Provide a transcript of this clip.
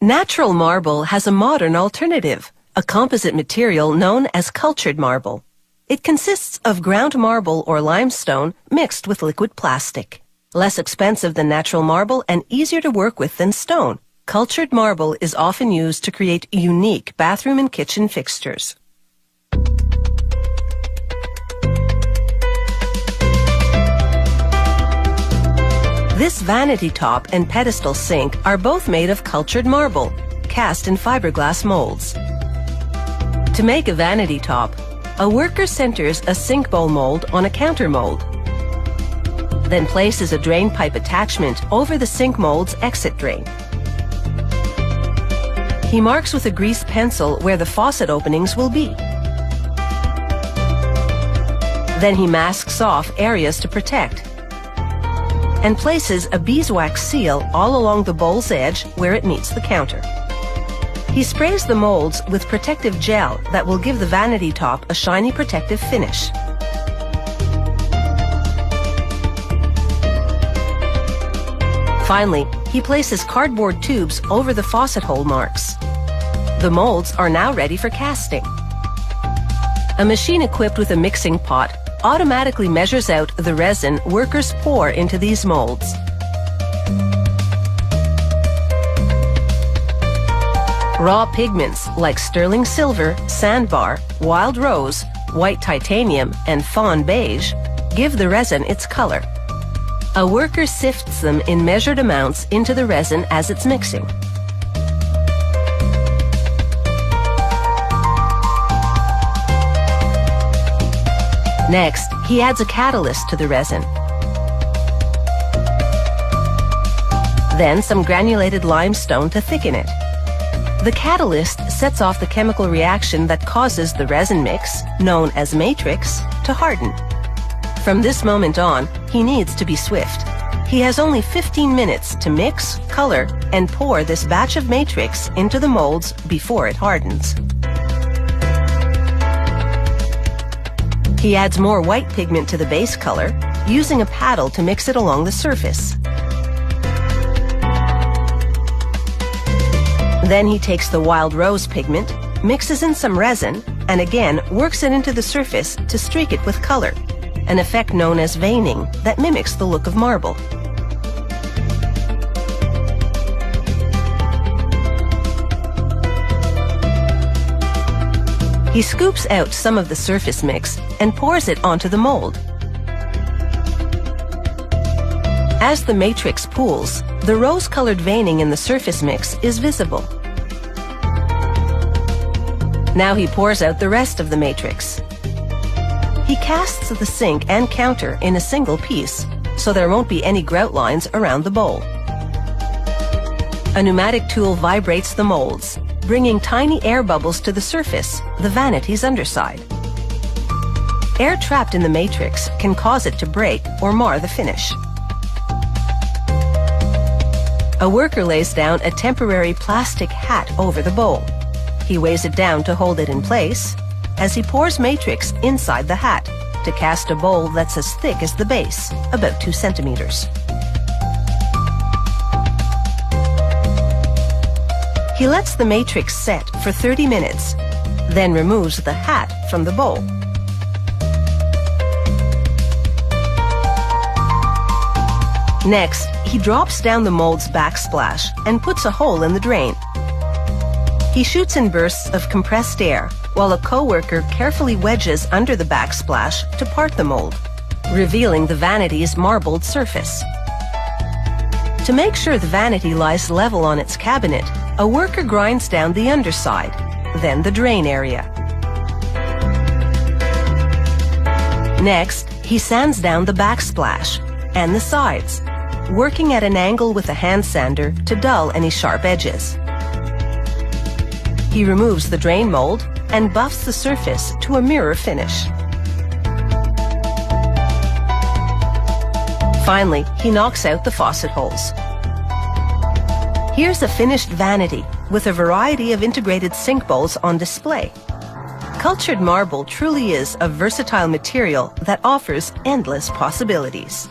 Natural marble has a modern alternative, a composite material known as cultured marble. It consists of ground marble or limestone mixed with liquid plastic. Less expensive than natural marble and easier to work with than stone, cultured marble is often used to create unique bathroom and kitchen fixtures. This vanity top and pedestal sink are both made of cultured marble, cast in fiberglass molds. To make a vanity top, a worker centers a sink bowl mold on a counter mold, then places a drain pipe attachment over the sink mold's exit drain. He marks with a greased pencil where the faucet openings will be. Then he masks off areas to protect and places a beeswax seal all along the bowl's edge where it meets the counter. He sprays the molds with protective gel that will give the vanity top a shiny protective finish. Finally, he places cardboard tubes over the faucet hole marks. The molds are now ready for casting. A machine equipped with a mixing pot automatically measures out the resin workers pour into these molds. Raw pigments like sterling silver, sandbar, wild rose, white titanium, and fawn beige give the resin its color. A worker sifts them in measured amounts into the resin as it's mixing. Next, he adds a catalyst to the resin. Then some granulated limestone to thicken it. The catalyst sets off the chemical reaction that causes the resin mix, known as matrix, to harden. From this moment on, he needs to be swift. He has only 15 minutes to mix, color, and pour this batch of matrix into the molds before it hardens. He adds more white pigment to the base color, using a paddle to mix it along the surface. Then he takes the wild rose pigment, mixes in some resin, and again works it into the surface to streak it with color, an effect known as veining that mimics the look of marble. He scoops out some of the surface mix and pours it onto the mold. As the matrix pools, the rose-colored veining in the surface mix is visible. Now he pours out the rest of the matrix. He casts the sink and counter in a single piece, so there won't be any grout lines around the bowl. A pneumatic tool vibrates the molds, bringing tiny air bubbles to the surface, the vanity's underside. Air trapped in the matrix can cause it to break or mar the finish. A worker lays down a temporary plastic hat over the bowl. He weighs it down to hold it in place as he pours matrix inside the hat to cast a bowl that's as thick as the base, about 2 centimeters. He lets the matrix set for 30 minutes, then removes the hat from the bowl. Next, he drops down the mold's backsplash and puts a hole in the drain. He shoots in bursts of compressed air, while a co-worker carefully wedges under the backsplash to part the mold, revealing the vanity's marbled surface. To make sure the vanity lies level on its cabinet, a worker grinds down the underside, then the drain area. Next, he sands down the backsplash and the sides, working at an angle with a hand sander to dull any sharp edges. He removes the drain mold and buffs the surface to a mirror finish. Finally, he knocks out the faucet holes. Here's a finished vanity with a variety of integrated sink bowls on display. Cultured marble truly is a versatile material that offers endless possibilities.